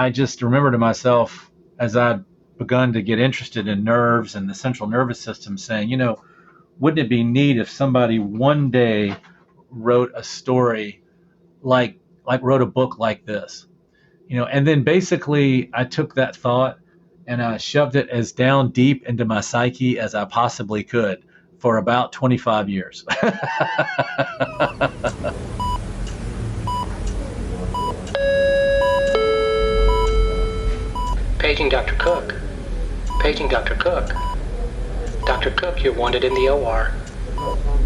I just remember to myself, as I'd begun to get interested in nerves and the central nervous system, saying, wouldn't it be neat if somebody one day wrote a story like wrote a book like this? And then basically I took that thought and I shoved it as down deep into my psyche as I possibly could for about 25 years. Paging Dr. Cook. Paging Dr. Cook. Dr. Cook, you're wanted in the OR.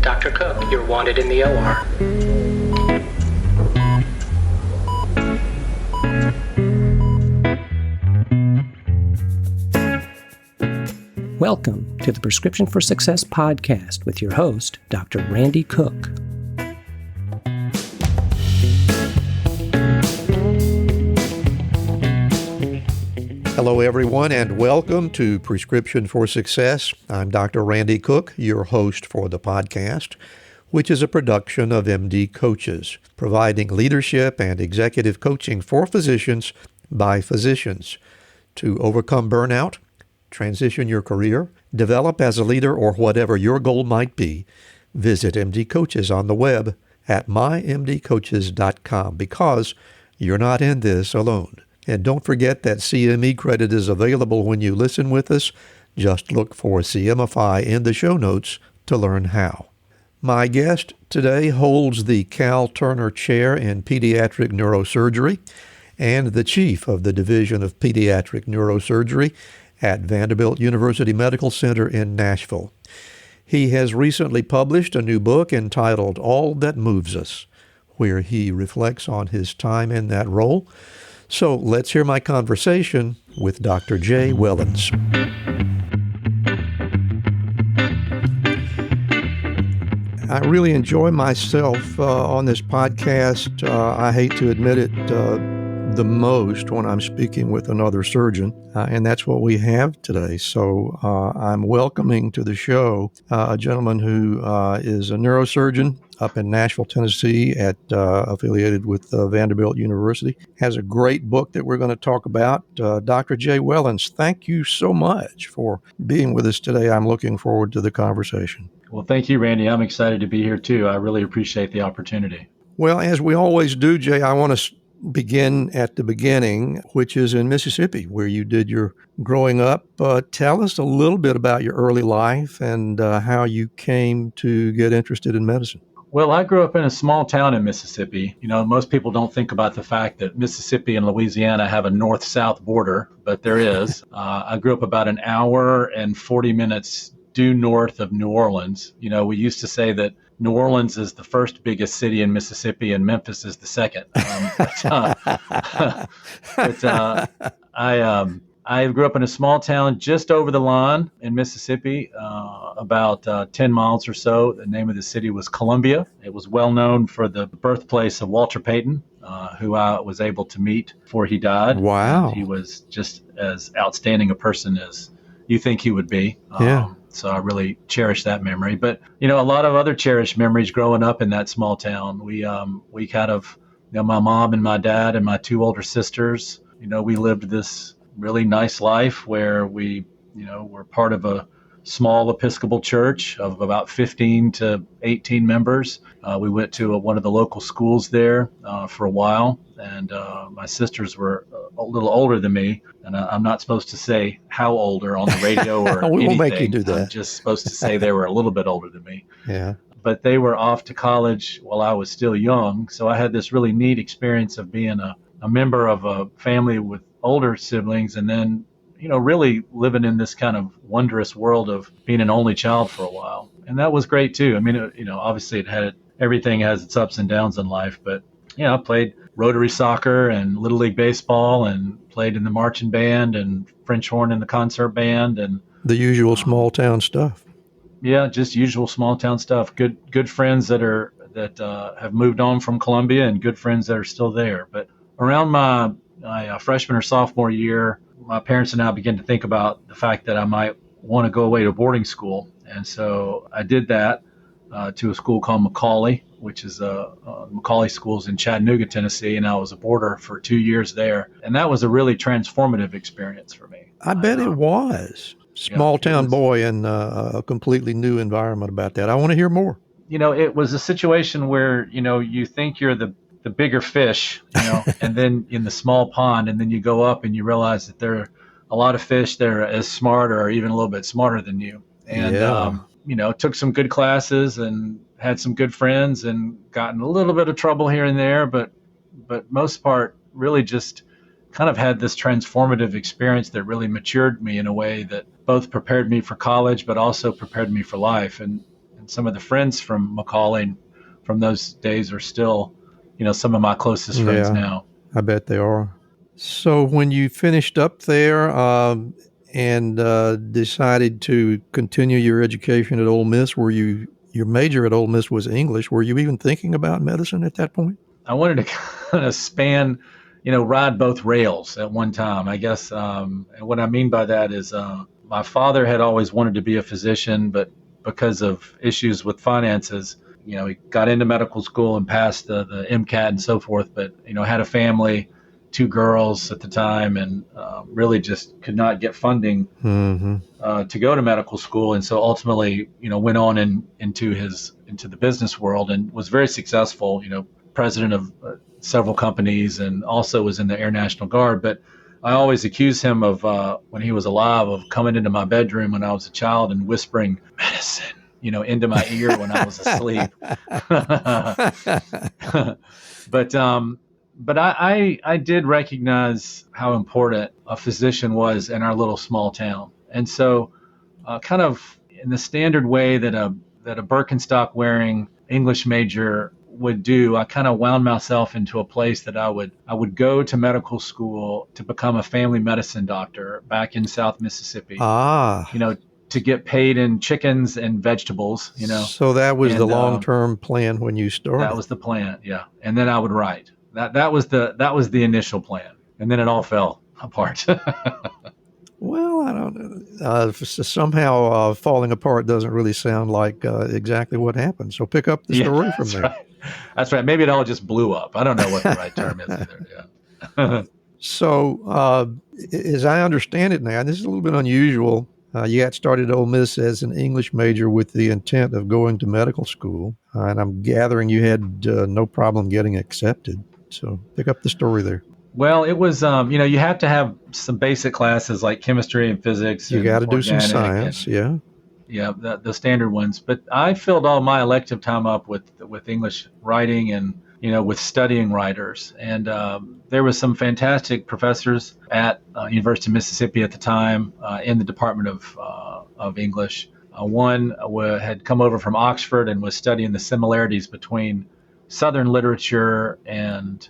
Dr. Cook, you're wanted in the OR. Welcome to the Prescription for Success podcast with your host, Dr. Randy Cook. Hello, everyone, and welcome to Prescription for Success. I'm Dr. Randy Cook, your host for the podcast, which is a production of MD Coaches, providing leadership and executive coaching for physicians by physicians to overcome burnout, transition your career, develop as a leader, or whatever your goal might be. Visit MD Coaches on the web at mymdcoaches.com because you're not in this alone. And don't forget that CME credit is available when you listen with us. Just look for CMFI in the show notes to learn how. My guest today holds the Cal Turner Chair in Pediatric Neurosurgery and the Chief of the Division of Pediatric Neurosurgery at Vanderbilt University Medical Center in Nashville. He has recently published a new book entitled All That Moves Us, where he reflects on his time in that role. So let's hear my conversation with Dr. Jay Wellons. I really enjoy myself on this podcast. I hate to admit it the most when I'm speaking with another surgeon, and that's what we have today. So I'm welcoming to the show a gentleman who is a neurosurgeon up in Nashville, Tennessee, affiliated with Vanderbilt University. Has a great book that we're going to talk about. Dr. Jay Wellons, thank you so much for being with us today. I'm looking forward to the conversation. Well, thank you, Randy. I'm excited to be here, too. I really appreciate the opportunity. Well, as we always do, Jay, I want to begin at the beginning, which is in Mississippi, where you did your growing up. Tell us a little bit about your early life and how you came to get interested in medicine. Well, I grew up in a small town in Mississippi. Most people don't think about the fact that Mississippi and Louisiana have a north-south border, but there is. I grew up about an hour and 40 minutes due north of New Orleans. We used to say that New Orleans is the first biggest city in Mississippi and Memphis is the second. I grew up in a small town just over the line in Mississippi, about 10 miles or so. The name of the city was Columbia. It was well known for the birthplace of Walter Payton, who I was able to meet before he died. Wow. And he was just as outstanding a person as you think he would be. Yeah. So I really cherish that memory. But, a lot of other cherished memories growing up in that small town. We kind of, my mom and my dad and my two older sisters, we lived this really nice life where we, were part of a small Episcopal church of about 15 to 18 members. We went to one of the local schools there for a while, and my sisters were a little older than me, and I'm not supposed to say how older on the radio or we anything. Will make you do that. I'm just supposed to say they were a little bit older than me. Yeah. But they were off to college while I was still young, so I had this really neat experience of being a member of a family with older siblings, and then really living in this kind of wondrous world of being an only child for a while. And that was great too. I mean, obviously everything has its ups and downs in life, but I played Rotary soccer and Little League baseball and played in the marching band and French horn in the concert band and the usual small town stuff. Yeah, just usual small town stuff. Good friends that have moved on from Columbia and good friends that are still there. But around my freshman or sophomore year, my parents and I began to think about the fact that I might want to go away to boarding school. And so I did that. to a school called Macaulay, which is Macaulay Schools in Chattanooga, Tennessee, and I was a boarder for 2 years there. And that was a really transformative experience for me. I bet it was. Small town boy in a completely new environment about that. I want to hear more. It was a situation where, you think you're the bigger fish, and then in the small pond, and then you go up and you realize that there are a lot of fish that are as smart or even a little bit smarter than you. And, took some good classes and had some good friends and got in a little bit of trouble here and there, but most part really just kind of had this transformative experience that really matured me in a way that both prepared me for college, but also prepared me for life. And some of the friends from Macaulay from those days are still, some of my closest friends now. I bet they are. So when you finished up there and decided to continue your education at Ole Miss, your major at Ole Miss was English. Were you even thinking about medicine at that point? I wanted to kind of span, ride both rails at one time, I guess. And what I mean by that is my father had always wanted to be a physician, but because of issues with finances, he got into medical school and passed the MCAT and so forth, but, had a family, 2 girls at the time, and really just could not get funding to go to medical school. And so ultimately, went on into the business world and was very successful, president of several companies, and also was in the Air National Guard. But I always accused him of, when he was alive, of coming into my bedroom when I was a child and whispering medicine, into my ear when I was asleep. But I did recognize how important a physician was in our little small town. And so kind of in the standard way that a Birkenstock wearing English major would do, I kind of wound myself into a place that I would go to medical school to become a family medicine doctor back in South Mississippi. To get paid in chickens and vegetables, So that was the long-term plan when you started. That was the plan, yeah. And then I would write. That was the initial plan, and then it all fell apart. Well, I don't know. Somehow falling apart doesn't really sound like exactly what happened. So pick up the story from there. Right. That's right. Maybe it all just blew up. I don't know what the right term is either. Yeah. So as I understand it now, this is a little bit unusual. You got started at Ole Miss as an English major with the intent of going to medical school, and I'm gathering you had no problem getting accepted. So pick up the story there. Well, it was, you have to have some basic classes like chemistry and physics. You got to do some science, yeah. Yeah, the standard ones. But I filled all my elective time up with English writing and, with studying writers. And there was some fantastic professors at University of Mississippi at the time in the Department of English. One had come over from Oxford and was studying the similarities between Southern literature and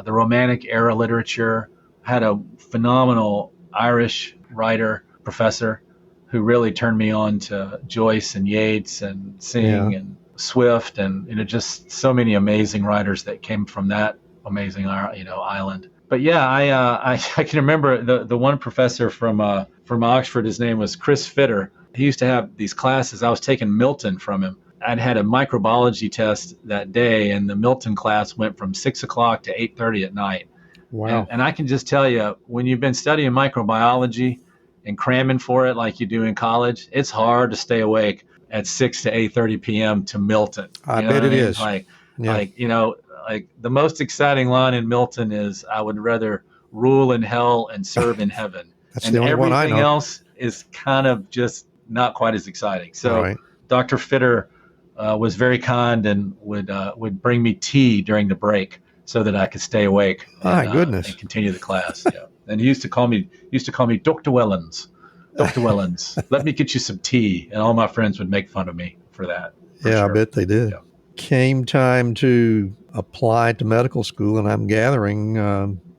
the Romantic era literature. Had a phenomenal Irish writer, professor, who really turned me on to Joyce and Yeats and Synge and Swift and just so many amazing writers that came from that amazing island. But yeah, I can remember the one professor from Oxford. His name was Chris Fitter. He used to have these classes. I was taking Milton from him. I'd had a microbiology test that day, and the Milton class went from 6 o'clock to 8:30 at night. Wow. And I can just tell you, when you've been studying microbiology and cramming for it like you do in college, it's hard to stay awake at 6 to 8:30 p.m. to Milton. I bet it is. Like the most exciting line in Milton is, "I would rather rule in hell and serve in heaven." That's the only one I know. Everything else is kind of just not quite as exciting. So right. Dr. Fitter was very kind and would bring me tea during the break so that I could stay awake. My goodness. And continue the class. Yeah. And he used to call me Dr. Wellons. Dr. Wellons, let me get you some tea. And all my friends would make fun of me for that. I bet they did. Yeah. Came time to apply to medical school, and I'm gathering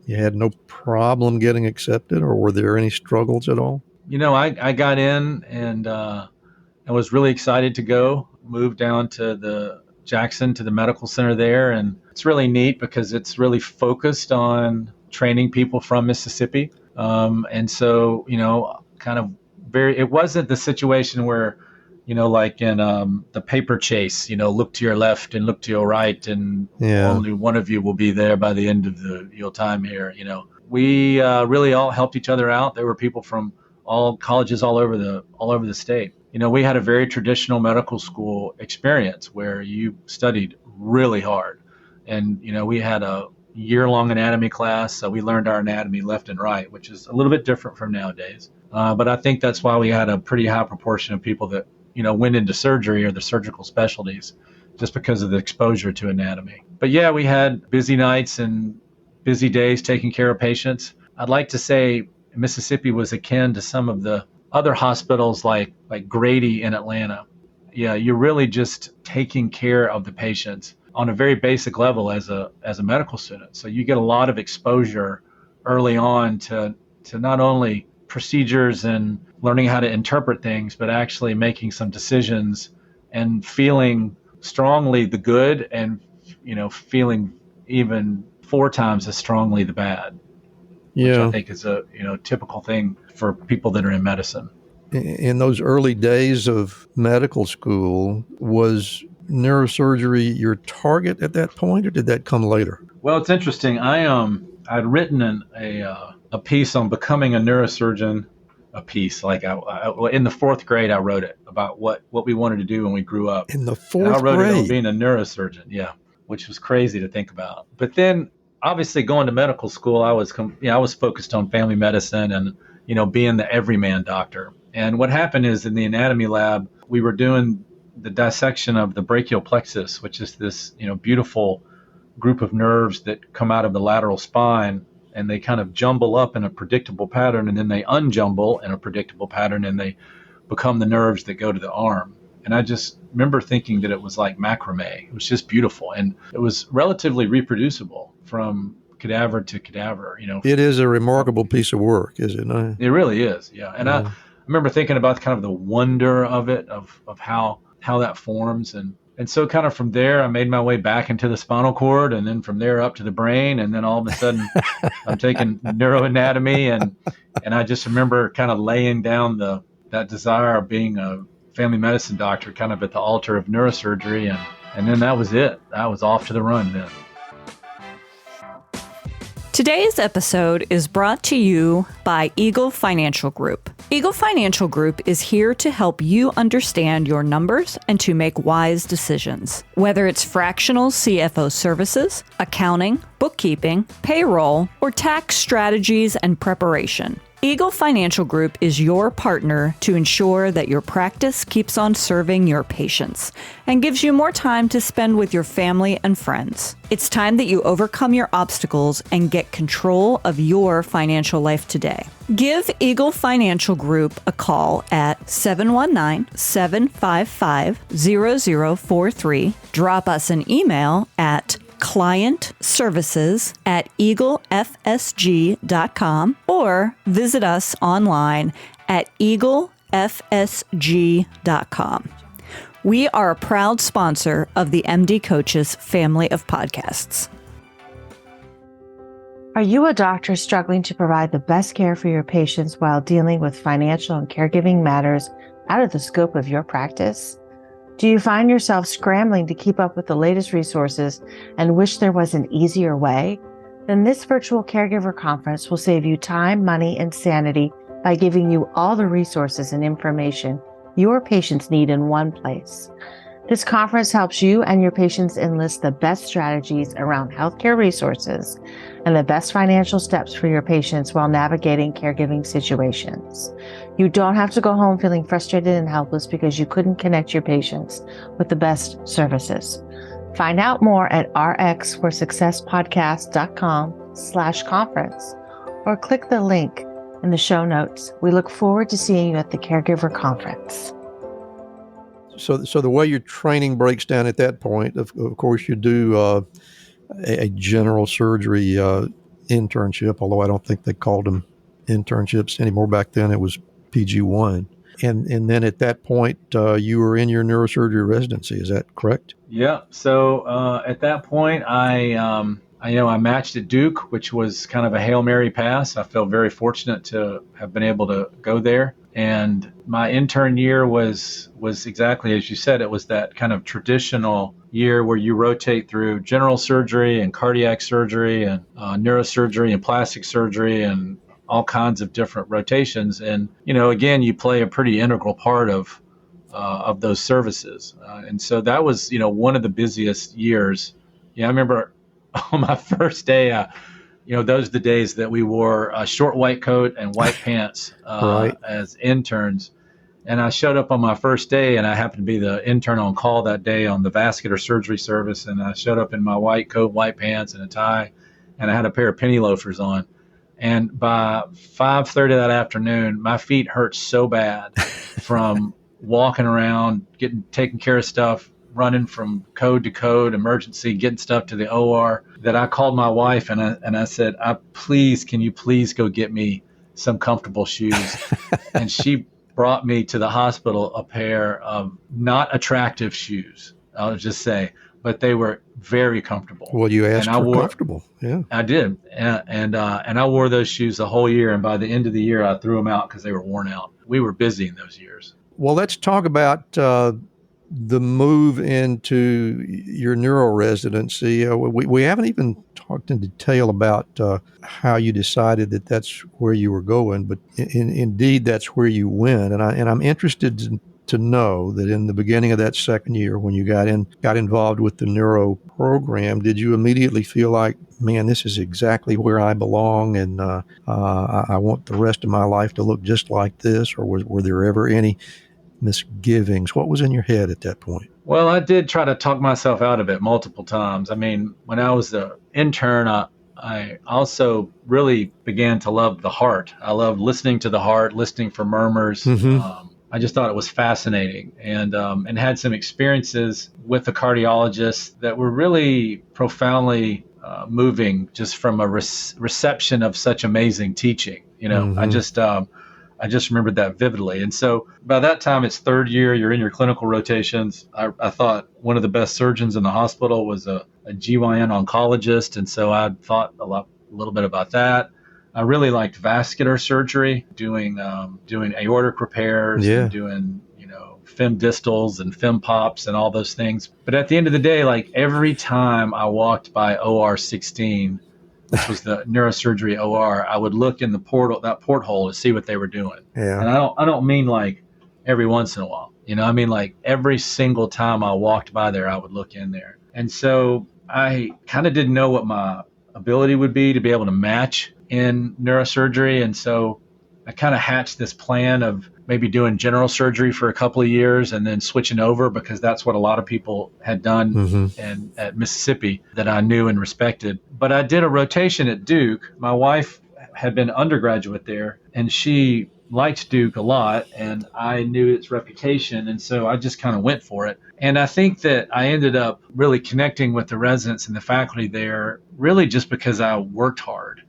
you had no problem getting accepted, or were there any struggles at all? I got in and I was really excited to go. Moved down to Jackson to the medical center there, and it's really neat because it's really focused on training people from Mississippi. And so, kind of it wasn't the situation where, like in the paper chase, look to your left and look to your right, and only one of you will be there by the end of your time here. We really all helped each other out. There were people from all colleges all over the state. We had a very traditional medical school experience where you studied really hard, and we had a year-long anatomy class, so we learned our anatomy left and right, which is a little bit different from nowadays. But I think that's why we had a pretty high proportion of people that went into surgery or the surgical specialties, just because of the exposure to anatomy. But yeah, we had busy nights and busy days taking care of patients. I'd like to say Mississippi was akin to some of the other hospitals like Grady in Atlanta. Yeah, you're really just taking care of the patients on a very basic level as a medical student. So you get a lot of exposure early on to not only procedures and learning how to interpret things, but actually making some decisions and feeling strongly the good and feeling even 4 times as strongly the bad. Which I think is a typical thing for people that are in medicine. In those early days of medical school, was neurosurgery your target at that point, or did that come later? Well, it's interesting. I'd written a piece on becoming a neurosurgeon. A piece I in the 4th grade, I wrote it about what we wanted to do when we grew up. In the 4th grade, I wrote it on being a neurosurgeon. Yeah, which was crazy to think about. But then, obviously, going to medical school, I was focused on family medicine and being the everyman doctor. And what happened is in the anatomy lab, we were doing the dissection of the brachial plexus, which is this beautiful group of nerves that come out of the lateral spine, and they kind of jumble up in a predictable pattern, and then they unjumble in a predictable pattern, and they become the nerves that go to the arm. And I just remember thinking that it was like macrame. It was just beautiful, and it was relatively reproducible from cadaver to cadaver. It is a remarkable piece of work, is it not? It really is, yeah. And I remember thinking about kind of the wonder of it, of how that forms, and so kind of from there, I made my way back into the spinal cord, and then from there up to the brain, and then all of a sudden, I'm taking neuroanatomy, and I just remember kind of laying down that desire of being a family medicine doctor, kind of at the altar of neurosurgery, and then that was it. I was off to the run then. Today's episode is brought to you by Eagle Financial Group. Eagle Financial Group is here to help you understand your numbers and to make wise decisions. Whether it's fractional CFO services, accounting, bookkeeping, payroll, or tax strategies and preparation, Eagle Financial Group is your partner to ensure that your practice keeps on serving your patients and gives you more time to spend with your family and friends. It's time that you overcome your obstacles and get control of your financial life today. Give Eagle Financial Group a call at 719-755-0043. Drop us an email at clientservices@eaglefsg.com or visit us online at eaglefsg.com. We are a proud sponsor of the MD Coaches family of podcasts. Are you a doctor struggling to provide the best care for your patients while dealing with financial and caregiving matters out of the scope of your practice? Do you find yourself scrambling to keep up with the latest resources and wish there was an easier way? Then this virtual caregiver conference will save you time, money, and sanity by giving you all the resources and information your patients need in one place. This conference helps you and your patients enlist the best strategies around healthcare resources and the best financial steps for your patients while navigating caregiving situations. You don't have to go home feeling frustrated and helpless because you couldn't connect your patients with the best services. Find out more at rxforsuccesspodcast.com/conference or click the link in the show notes. We look forward to seeing you at the Caregiver Conference. So the way your training breaks down at that point, of course, you do a general surgery internship, although I don't think they called them internships anymore. Back then it was PG1. And then at that point, you were in your neurosurgery residency. Is that correct? Yeah. So at that point, I I matched at Duke, which was kind of a Hail Mary pass. I feel very fortunate to have been able to go there. And my intern year was exactly as you said. It was that kind of traditional year where you rotate through general surgery and cardiac surgery and neurosurgery and plastic surgery and all kinds of different rotations. And, again, you play a pretty integral part of those services. And so that was, one of the busiest years. I remember on my first day, those are the days that we wore a short white coat and white pants Right. as interns. And I showed up on my first day, and I happened to be the intern on call that day on the vascular surgery service. And I showed up in my white coat, white pants, and a tie, and I had a pair of penny loafers on. And by 5:30 that afternoon, my feet hurt so bad from walking around, taking care of stuff, running from code to code, emergency, getting stuff to the OR, that I called my wife and I said, can you please go get me some comfortable shoes? And she brought me to the hospital a pair of not attractive shoes, I'll just say, but they were very comfortable. Well, you asked for comfortable. Yeah, I did. And I wore those shoes the whole year. And by the end of the year, I threw them out because they were worn out. We were busy in those years. Well, let's talk about the move into your neuro residency. We haven't even talked in detail about how you decided that that's where you were going, but indeed that's where you went. And I'm interested to know that in the beginning of that second year, when you got involved with the neuro program, did you immediately feel like, man, this is exactly where I belong, and I want the rest of my life to look just like this? Or were there ever any misgivings? What was in your head at that point? Well, I did try to talk myself out of it multiple times. I mean, when I was the intern, I also really began to love the heart. I loved listening to the heart, listening for murmurs. Mm-hmm. I just thought it was fascinating, and had some experiences with the cardiologist that were really profoundly moving, just from a reception of such amazing teaching. Mm-hmm. I just remembered that vividly. And so by that time, it's third year, you're in your clinical rotations. I thought one of the best surgeons in the hospital was a GYN oncologist. And so I thought a little bit about that. I really liked vascular surgery, doing aortic repairs, and doing, fem distals and fem pops and all those things. But at the end of the day, like every time I walked by OR 16, which was the neurosurgery OR, I would look in that porthole to see what they were doing. Yeah. And I don't mean like every once in a while, I mean like every single time I walked by there, I would look in there. And so I kind of didn't know what my ability would be to be able to match in neurosurgery. And so I kind of hatched this plan of maybe doing general surgery for a couple of years and then switching over, because that's what a lot of people had done at Mississippi that I knew and respected. But I did a rotation at Duke. My wife had been undergraduate there, and she liked Duke a lot, and I knew its reputation, and so I just kind of went for it. And I think that I ended up really connecting with the residents and the faculty there, really just because I worked hard.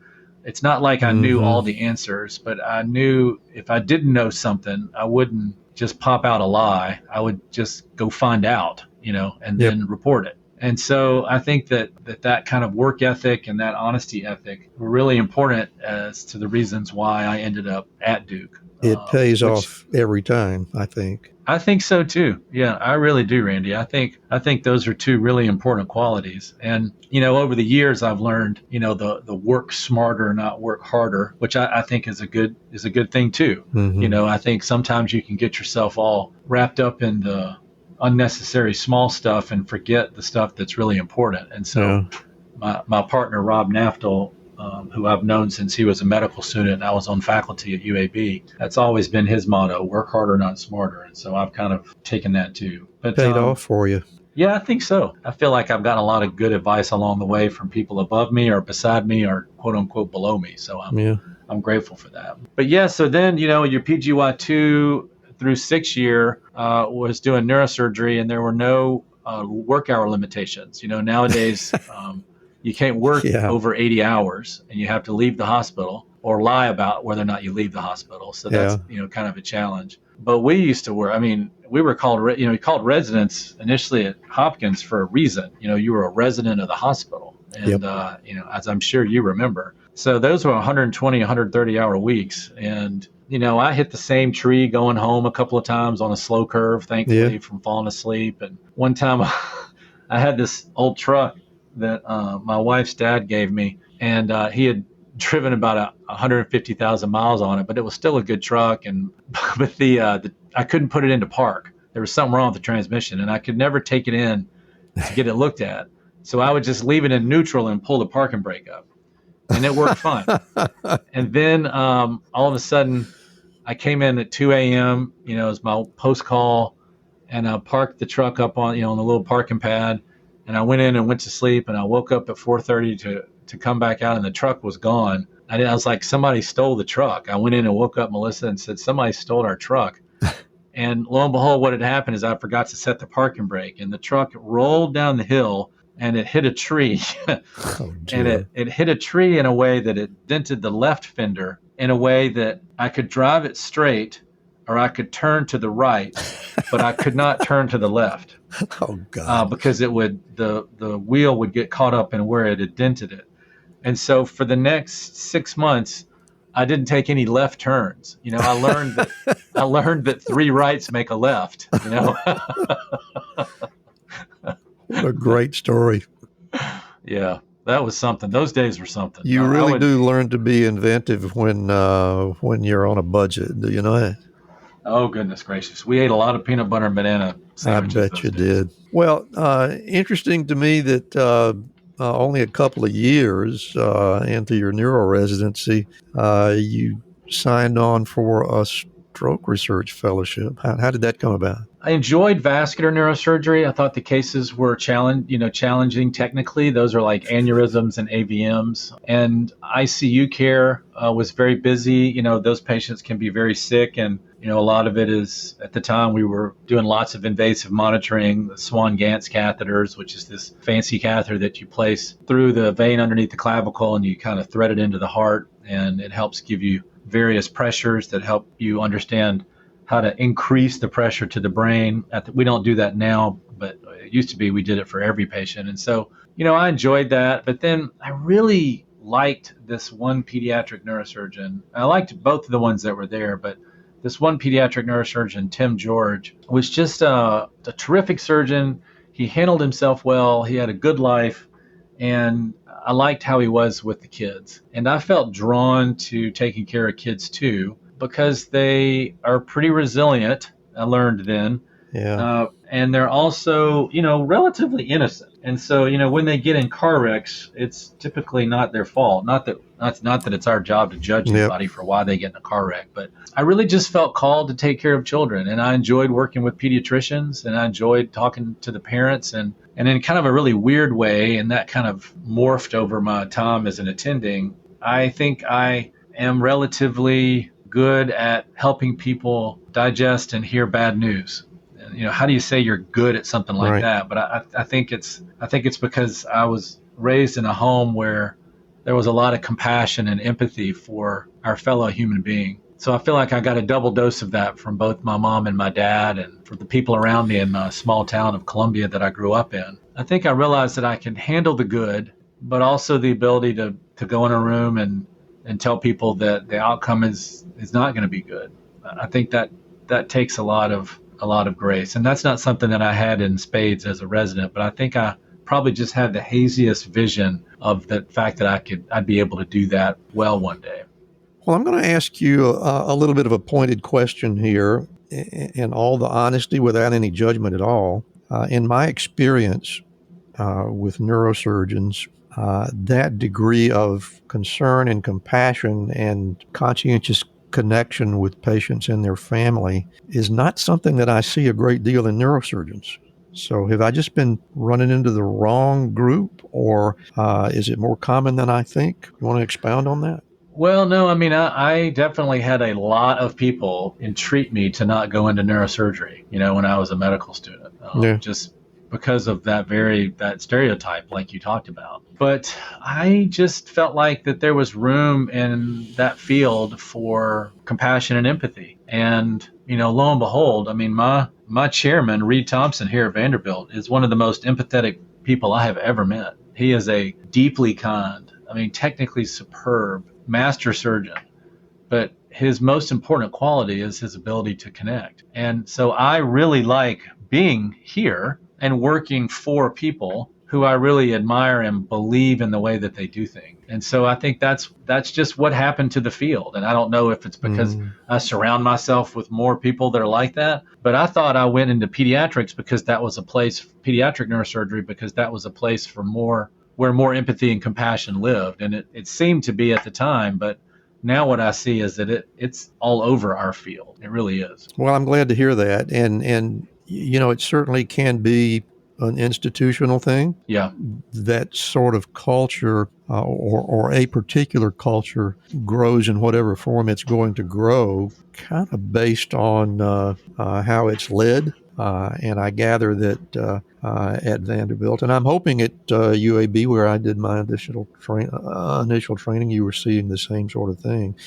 It's not like I knew all the answers, but I knew if I didn't know something, I wouldn't just pop out a lie. I would just go find out, and then report it. And so I think that kind of work ethic and that honesty ethic were really important as to the reasons why I ended up at Duke. It pays off every time, I think. I think so too. Yeah, I really do, Randy. I think those are two really important qualities. And, over the years I've learned, the work smarter, not work harder, which I think is a good thing too. Mm-hmm. I think sometimes you can get yourself all wrapped up in the unnecessary small stuff and forget the stuff that's really important. And so my partner, Rob Naftel, who I've known since he was a medical student and I was on faculty at UAB, that's always been his motto: work harder, not smarter. And so I've kind of taken that too. But paid off for you. Yeah, I think so. I feel like I've gotten a lot of good advice along the way from people above me or beside me or quote unquote below me. So I'm grateful for that. But yeah, so then, your PGY 2 through 6 year was doing neurosurgery, and there were no work hour limitations. Nowadays, you can't work over 80 hours and you have to leave the hospital or lie about whether or not you leave the hospital. So that's, kind of a challenge. But we used to work, we were called residents initially at Hopkins for a reason. You were a resident of the hospital. And, as I'm sure you remember. So those were 120, 130 hour weeks. And, I hit the same tree going home a couple of times on a slow curve, thankfully, from falling asleep. And one time I had this old truck that my wife's dad gave me, and he had driven about 150,000 miles on it, but it was still a good truck. But I couldn't put it into park. There was something wrong with the transmission, and I could never take it in to get it looked at. So I would just leave it in neutral and pull the parking brake up, and it worked fine. And then all of a sudden, I came in at 2 a.m., it was my post call, and I parked the truck up on the little parking pad, and I went in and went to sleep, and I woke up at 4:30 to come back out, and the truck was gone. I was like, somebody stole the truck. I went in and woke up Melissa and said, somebody stole our truck. And lo and behold, what had happened is I forgot to set the parking brake, and the truck rolled down the hill, and it hit a tree. And it hit a tree in a way that it dented the left fender in a way that I could drive it straight or I could turn to the right, but I could not turn to the left. Oh, God. Because the wheel would get caught up in where it had dented it. And so for the next 6 months, I didn't take any left turns. I learned that 3 rights make a left. What a great story. Yeah, that was something. Those days were something. You really do learn to be inventive when you're on a budget. Do you know that? Oh, goodness gracious. We ate a lot of peanut butter and banana sandwiches. I bet you did. Well, interesting to me that only a couple of years into your neuro residency, you signed on for a stroke research fellowship. How did that come about? I enjoyed vascular neurosurgery. I thought the cases were challenging technically. Those are like aneurysms and AVMs. And ICU care was very busy. Those patients can be very sick. And, a lot of it is, at the time, we were doing lots of invasive monitoring, the Swan-Ganz catheters, which is this fancy catheter that you place through the vein underneath the clavicle and you kind of thread it into the heart. And it helps give you various pressures that help you understand how to increase the pressure to the brain. We don't do that now, but it used to be we did it for every patient. And so, I enjoyed that. But then I really liked this one pediatric neurosurgeon. I liked both of the ones that were there, but this one pediatric neurosurgeon, Tim George, was just a terrific surgeon. He handled himself well. He had a good life. And I liked how he was with the kids. And I felt drawn to taking care of kids too, because they are pretty resilient, I learned then. Yeah. And they're also, relatively innocent. And so, when they get in car wrecks, it's typically not their fault. Not that it's our job to judge anybody for why they get in a car wreck. But I really just felt called to take care of children. And I enjoyed working with pediatricians, and I enjoyed talking to the parents. And in kind of a really weird way, and that kind of morphed over my time as an attending, I think I am relatively good at helping people digest and hear bad news. How do you say you're good at something like that? But I think it's because I was raised in a home where there was a lot of compassion and empathy for our fellow human being. So I feel like I got a double dose of that from both my mom and my dad, and from the people around me in my small town of Columbia that I grew up in. I think I realized that I can handle the good, but also the ability to go in a room and tell people that the outcome is not going to be good. I think that takes a lot of grace. And that's not something that I had in spades as a resident, but I think I probably just had the haziest vision of the fact that I'd be able to do that well one day. Well, I'm going to ask you a little bit of a pointed question here, in all the honesty, without any judgment at all. In my experience with neurosurgeons, that degree of concern and compassion and conscientious connection with patients and their family is not something that I see a great deal in neurosurgeons. So have I just been running into the wrong group, or is it more common than I think? You want to expound on that? Well, no, I definitely had a lot of people entreat me to not go into neurosurgery, when I was a medical student, just because of that stereotype like you talked about. But I just felt like that there was room in that field for compassion and empathy. And, lo and behold, my chairman, Reed Thompson here at Vanderbilt, is one of the most empathetic people I have ever met. He is a deeply kind, technically superb master surgeon, but his most important quality is his ability to connect. And so I really like being here and working for people who I really admire and believe in the way that they do things. And so I think that's just what happened to the field. And I don't know if it's because I surround myself with more people that are like that, but I thought I went into pediatrics because that was a place, pediatric neurosurgery, because that was a place for where more empathy and compassion lived. And it seemed to be at the time, but now what I see is that it's all over our field. It really is. Well, I'm glad to hear that. And it certainly can be an institutional thing. Yeah. That sort of culture or a particular culture grows in whatever form it's going to grow, kind of based on how it's led. And I gather that at Vanderbilt, and I'm hoping at UAB, where I did my initial training, you were seeing the same sort of thing.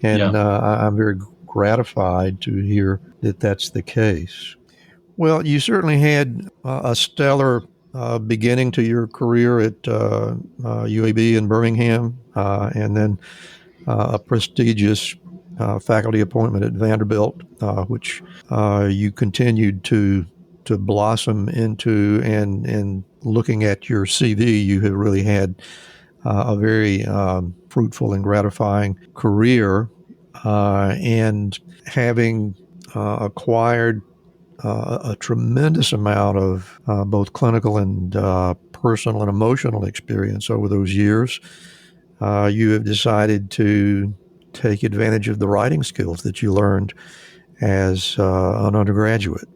And I'm very gratified to hear that that's the case. Well, you certainly had a stellar beginning to your career at UAB in Birmingham, and then a prestigious faculty appointment at Vanderbilt, which you continued to blossom into. And looking at your CV, you have really had a very fruitful and gratifying career, and having acquired a tremendous amount of both clinical and personal and emotional experience over those years, you have decided to take advantage of the writing skills that you learned as an undergraduate.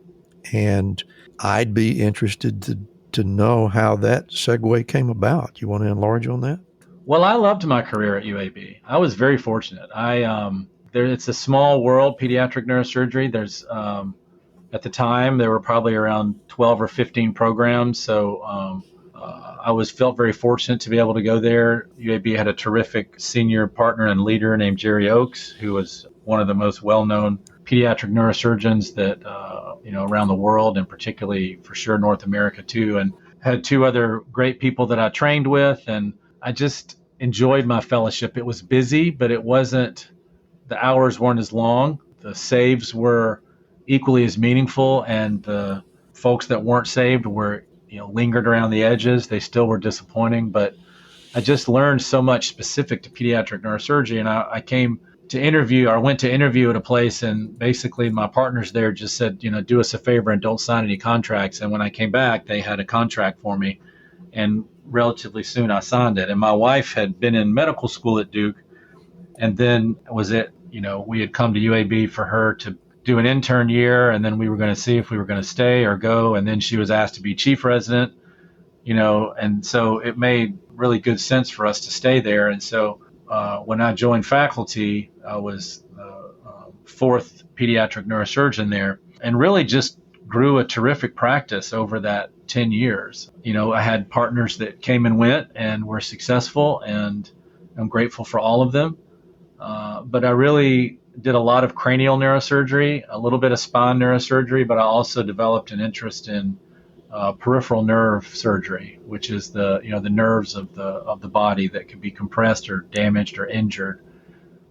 And I'd be interested to know how that segue came about. You want to enlarge on that? Well, I loved my career at UAB. I was very fortunate. It's a small world, pediatric neurosurgery. There's at the time, there were probably around 12 or 15 programs, so I felt very fortunate to be able to go there. UAB had a terrific senior partner and leader named Jerry Oakes, who was one of the most well-known pediatric neurosurgeons that around the world, and particularly for sure North America too. And had two other great people that I trained with, and I just enjoyed my fellowship. It was busy, but the hours weren't as long. The saves were equally as meaningful, and the folks that weren't saved were, lingered around the edges. They still were disappointing, but I just learned so much specific to pediatric neurosurgery. And I went to interview at a place, and basically my partners there just said, do us a favor and don't sign any contracts. And when I came back, they had a contract for me, and relatively soon I signed it. And my wife had been in medical school at Duke, and then we had come to UAB for her to do an intern year, and then we were going to see if we were going to stay or go. And then she was asked to be chief resident, and so it made really good sense for us to stay there. And so when I joined faculty, I was fourth pediatric neurosurgeon there, and really just grew a terrific practice over that 10 years. I had partners that came and went and were successful, and I'm grateful for all of them. But I really did a lot of cranial neurosurgery, a little bit of spine neurosurgery, but I also developed an interest in peripheral nerve surgery, which is the nerves of the body that can be compressed or damaged or injured,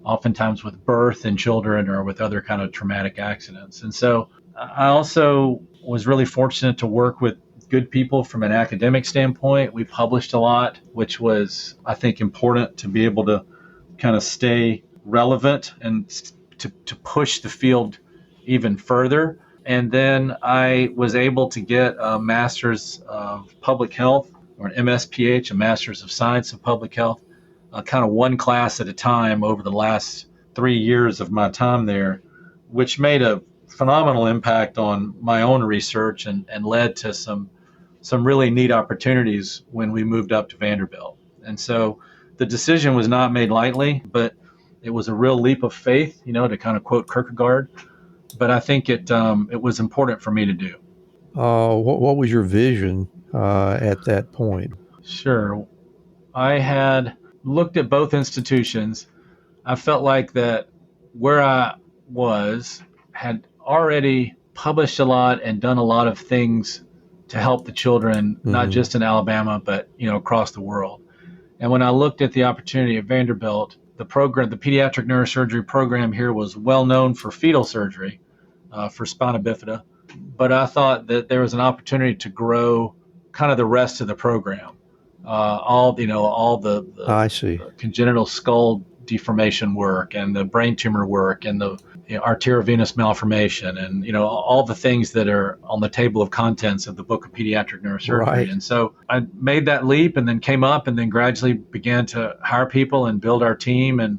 oftentimes with birth in children or with other kind of traumatic accidents. And so I also was really fortunate to work with good people from an academic standpoint. We published a lot, which was, I think, important to be able to kind of stay relevant and to push the field even further. And then I was able to get a Master's of Public Health, or an MSPH, a Master's of Science of Public Health, kind of one class at a time over the last 3 years of my time there, which made a phenomenal impact on my own research and led to some really neat opportunities when we moved up to Vanderbilt. And so the decision was not made lightly, but it was a real leap of faith, to kind of quote Kierkegaard. But I think it was important for me to do. What was your vision at that point? Sure. I had looked at both institutions. I felt like that where I was had already published a lot and done a lot of things to help the children, not just in Alabama, but, across the world. And when I looked at the opportunity at Vanderbilt, the Pediatric Neurosurgery program here was well known for fetal surgery, for spina bifida. But I thought that there was an opportunity to grow kind of the rest of the program. All the I see. Congenital skull deformation work and the brain tumor work and the arteriovenous malformation and, all the things that are on the table of contents of the book of Pediatric Neurosurgery. Right. And so I made that leap and then came up and then gradually began to hire people and build our team. And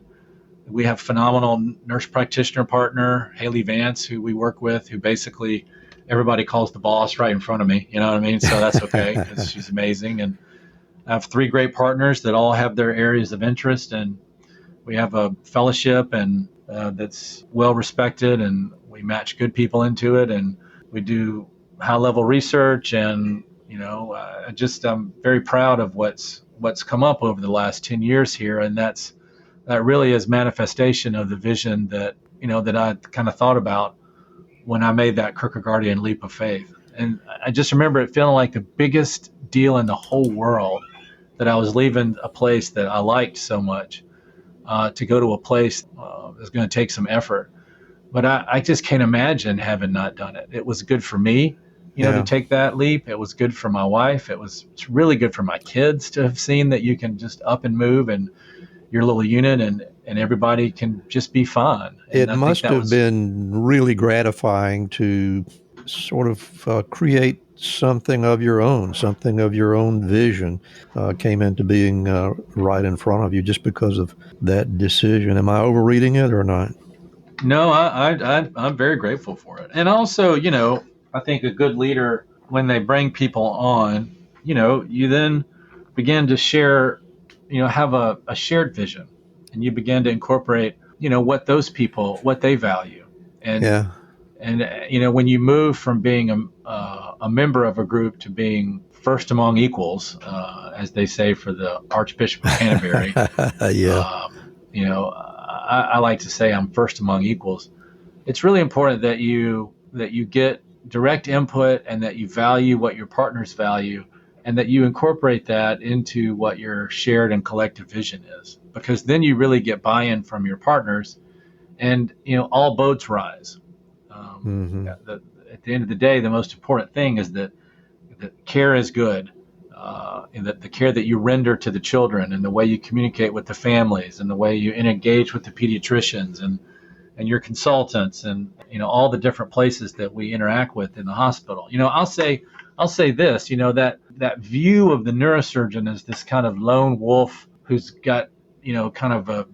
we have phenomenal nurse practitioner partner, Haley Vance, who we work with, who basically everybody calls the boss right in front of me. You know what I mean? So that's okay because she's amazing. And I have 3 great partners that all have their areas of interest. And we have a fellowship and that's well respected, and we match good people into it, and we do high level research. And I'm very proud of what's come up over the last 10 years here, and that really is manifestation of the vision that I kind of thought about when I made that Kierkegaardian leap of faith. And I just remember it feeling like the biggest deal in the whole world, that I was leaving a place that I liked so much to go to a place that's going to take some effort. But I just can't imagine having not done it. It was good for me, to take that leap. It was good for my wife. It's really good for my kids to have seen that you can just up and move and your little unit and everybody can just be fine. And it must have been really gratifying to sort of create something of your own vision came into being right in front of you just because of that decision. Am I overreading it or not? No, I'm very grateful for it. And also, I think a good leader, when they bring people on, you then begin to share, have a shared vision, and you begin to incorporate, what those people, what they value. And when you move from being a member of a group to being first among equals, as they say for the Archbishop of Canterbury, I like to say I'm first among equals. It's really important that you get direct input and that you value what your partners value, and that you incorporate that into what your shared and collective vision is, because then you really get buy-in from your partners, and all boats rise. At the end of the day, the most important thing is that care is good, and that the care that you render to the children, and the way you communicate with the families, and the way you engage with the pediatricians and your consultants, and all the different places that we interact with in the hospital. I'll say this, that view of the neurosurgeon as this kind of lone wolf who's got kind of a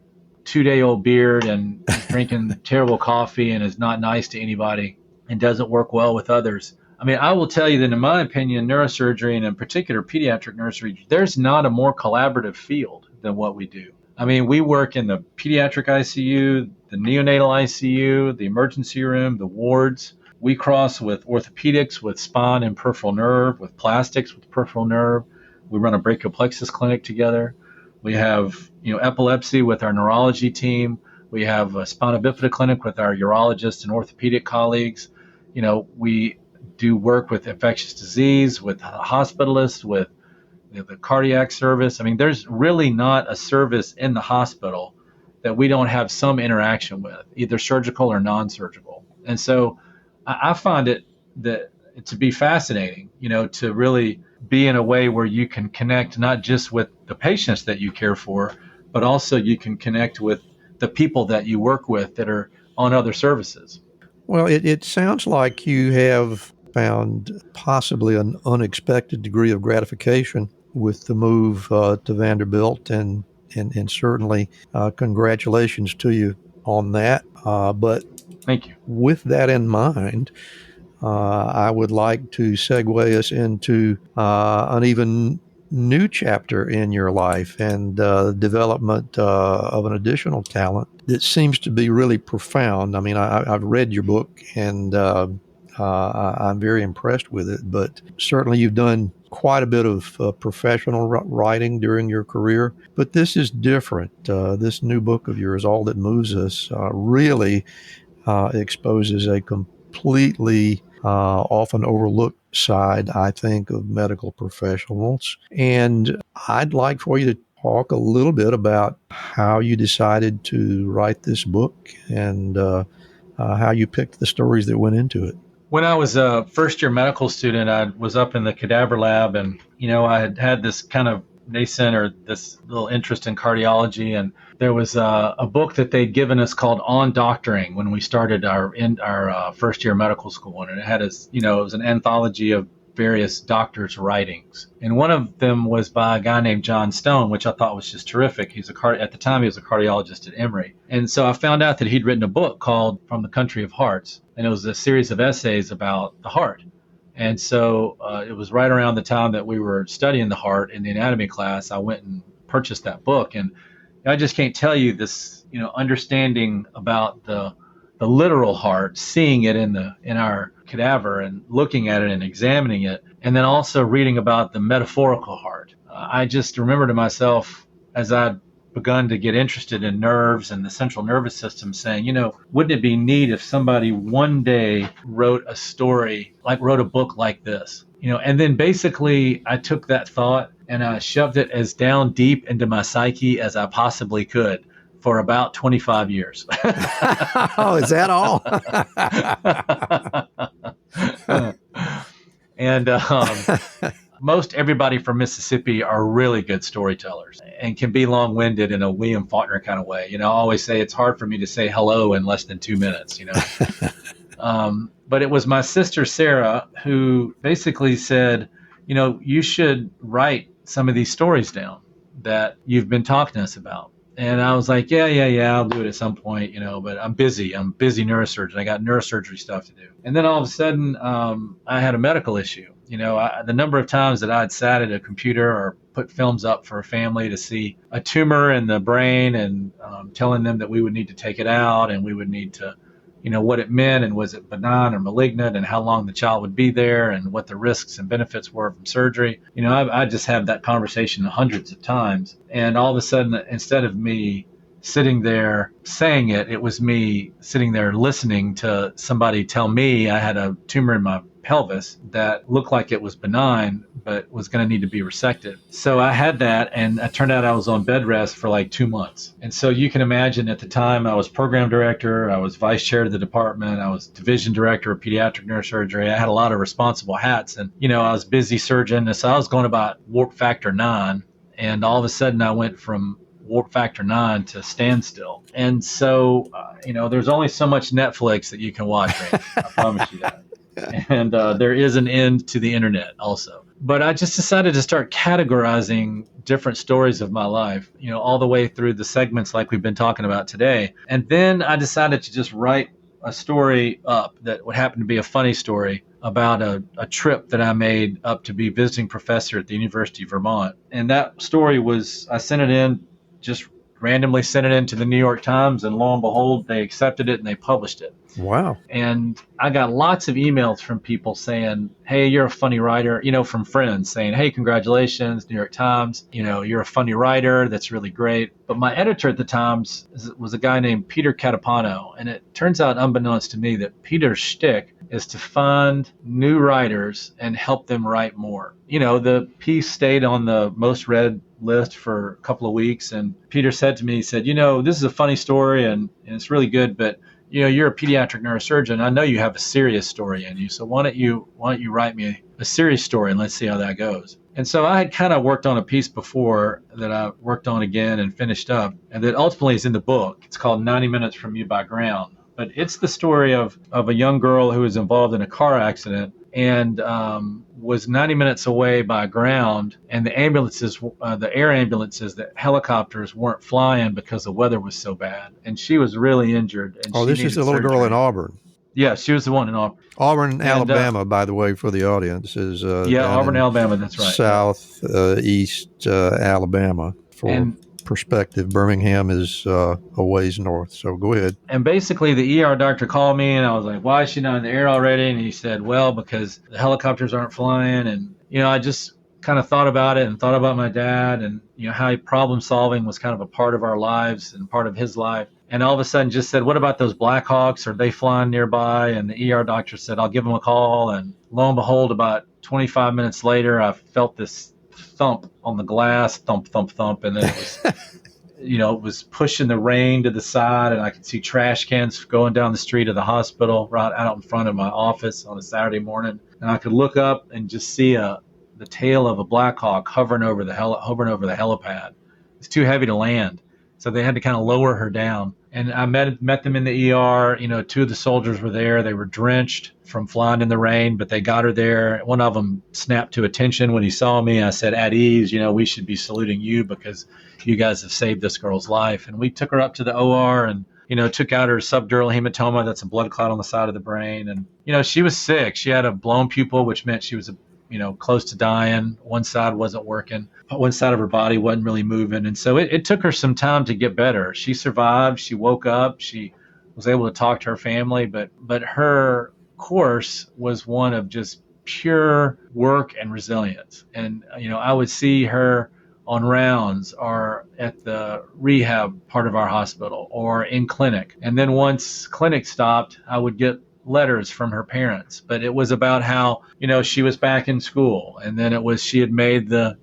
2-day-old beard and is drinking terrible coffee and is not nice to anybody and doesn't work well with others. I mean, I will tell you that in my opinion, neurosurgery, and in particular pediatric neurosurgery, there's not a more collaborative field than what we do. I mean, we work in the pediatric ICU, the neonatal ICU, the emergency room, the wards. We cross with orthopedics, with spine and peripheral nerve, with plastics, with peripheral nerve. We run a brachial plexus clinic together. We have, epilepsy with our neurology team. We have a spina bifida clinic with our urologists and orthopedic colleagues. We do work with infectious disease, with hospitalists, with the cardiac service. I mean, there's really not a service in the hospital that we don't have some interaction with, either surgical or non-surgical. And so I find it to be fascinating, to really be in a way where you can connect not just with the patients that you care for, but also you can connect with the people that you work with that are on other services. Well, it sounds like you have found possibly an unexpected degree of gratification with the move to Vanderbilt, and certainly congratulations to you on that. But thank you. With that in mind, I would like to segue us into an even new chapter in your life and development of an additional talent that seems to be really profound. I mean, I've read your book, and I'm very impressed with it, but certainly you've done quite a bit of professional writing during your career, but this is different. This new book of yours, All That Moves Us, really exposes a completely often overlooked side, I think, of medical professionals. And I'd like for you to talk a little bit about how you decided to write this book and how you picked the stories that went into it. When I was a first-year medical student, I was up in the cadaver lab, and, I had this kind of nascent or this little interest in cardiology, and there was a book that they'd given us called On Doctoring when we started our first-year medical school, and it had it was an anthology of various doctors' writings, and one of them was by a guy named John Stone, which I thought was just terrific. At the time he was a cardiologist at Emory, and so I found out that he'd written a book called From the Country of Hearts, and it was a series of essays about the heart. And so it was right around the time that we were studying the heart in the anatomy class. I went and purchased that book, and I just can't tell you this, understanding about the literal heart, seeing it in our cadaver and looking at it and examining it, and then also reading about the metaphorical heart. I just remember to myself, as I'd begun to get interested in nerves and the central nervous system, saying, wouldn't it be neat if somebody one day wrote a book like this? And then basically I took that thought and I shoved it as down deep into my psyche as I possibly could for about 25 years. Oh, is that all? And most everybody from Mississippi are really good storytellers and can be long-winded in a William Faulkner kind of way. I always say it's hard for me to say hello in less than 2 minutes, But it was my sister, Sarah, who basically said, you should write some of these stories down that you've been talking to us about. And I was like, yeah, I'll do it at some point, but I'm busy neurosurgeon. I got neurosurgery stuff to do. And then all of a sudden, I had a medical issue. The number of times that I'd sat at a computer or put films up for a family to see a tumor in the brain and telling them that we would need to take it out and we would need to, what it meant and was it benign or malignant and how long the child would be there and what the risks and benefits were from surgery. I just had that conversation hundreds of times. And all of a sudden, instead of me sitting there saying it, it was me sitting there listening to somebody tell me I had a tumor in my pelvis that looked like it was benign, but was going to need to be resected. So I had that, and it turned out I was on bed rest for like 2 months. And so you can imagine at the time I was program director, I was vice chair of the department, I was division director of pediatric neurosurgery. I had a lot of responsible hats, and, I was busy surgeon. And so I was going about warp factor 9, and all of a sudden I went from warp factor 9 to standstill. And so, there's only so much Netflix that you can watch, Randy. I promise you that. And there is an end to the internet also. But I just decided to start categorizing different stories of my life, all the way through the segments like we've been talking about today. And then I decided to just write a story up that would happen to be a funny story about a trip that I made up to be visiting professor at the University of Vermont. And that story was, I sent it in, just randomly sent it into the New York Times, and lo and behold, they accepted it and they published it. Wow. And I got lots of emails from people saying, hey, you're a funny writer, from friends saying, hey, congratulations, New York Times, you're a funny writer. That's really great. But my editor at the Times was a guy named Peter Catapano. And it turns out, unbeknownst to me, that Peter's shtick is to find new writers and help them write more. The piece stayed on the most read list for a couple of weeks. And Peter said to me, he said, this is a funny story and it's really good, but you're a pediatric neurosurgeon. I know you have a serious story in you. So why don't you write me a serious story and let's see how that goes. And so I had kind of worked on a piece before that I worked on again and finished up, and that ultimately is in the book. It's called 90 Minutes from You by Ground. But it's the story of a young girl who was involved in a car accident and was 90 minutes away by ground, and the ambulances, the air ambulances, the helicopters weren't flying because the weather was so bad, and she was really injured. And this is the little girl in Auburn. Yeah, she was the one in Auburn. Auburn, Alabama, by the way, for the audience, is Auburn, Alabama. That's right. Southeast Alabama. For perspective, Birmingham is a ways north. So go ahead. And basically, the ER doctor called me, and I was like, "Why is she not in the air already?" And he said, "Well, because the helicopters aren't flying." And I just kind of thought about it and thought about my dad, and how problem solving was kind of a part of our lives and part of his life. and all of a sudden just said, "What about those Black Hawks? Are they flying nearby?" And the ER doctor said, "I'll give them a call." And lo and behold, about 25 minutes later, I felt this thump on the glass, thump, thump, thump. And then it was, it was pushing the rain to the side, and I could see trash cans going down the street of the hospital right out in front of my office on a Saturday morning. And I could look up and just see the tail of a Black Hawk hovering over the helipad. It's too heavy to land. So they had to kind of lower her down. And I met them in the ER. Two of the soldiers were there. They were drenched from flying in the rain, but they got her there. One of them snapped to attention when he saw me. I said, "At ease, we should be saluting you because you guys have saved this girl's life." And we took her up to the OR and, took out her subdural hematoma. That's a blood clot on the side of the brain. And, she was sick. She had a blown pupil, which meant she was close to dying. One side wasn't working. One side of her body wasn't really moving. And so it took her some time to get better. She survived. She woke up. She was able to talk to her family. But her course was one of just pure work and resilience. And, I would see her on rounds or at the rehab part of our hospital or in clinic. And then once clinic stopped, I would get letters from her parents, but it was about how, she was back in school, and then it was she had made the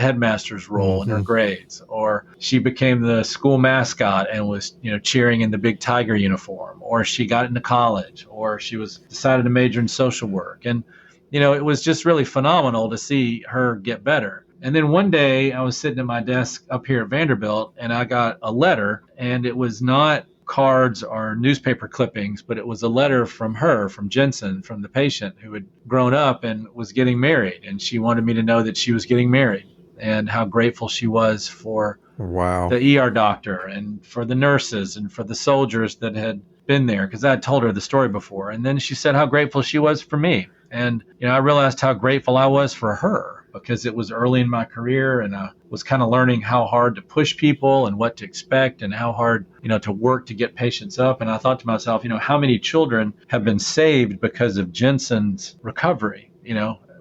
headmaster's role in her grades, or she became the school mascot and was, cheering in the big tiger uniform, or she got into college, or she was decided to major in social work. And, it was just really phenomenal to see her get better. And then one day I was sitting at my desk up here at Vanderbilt, and I got a letter, and it was not cards or newspaper clippings, but it was a letter from her, from Jensen, from the patient who had grown up and was getting married. And she wanted me to know that she was getting married and how grateful she was for the ER doctor and for the nurses and for the soldiers that had been there, because I had told her the story before. And then she said how grateful she was for me. And, I realized how grateful I was for her, because it was early in my career and I was kind of learning how hard to push people and what to expect and how hard, to work to get patients up. And I thought to myself, how many children have been saved because of Jensen's recovery,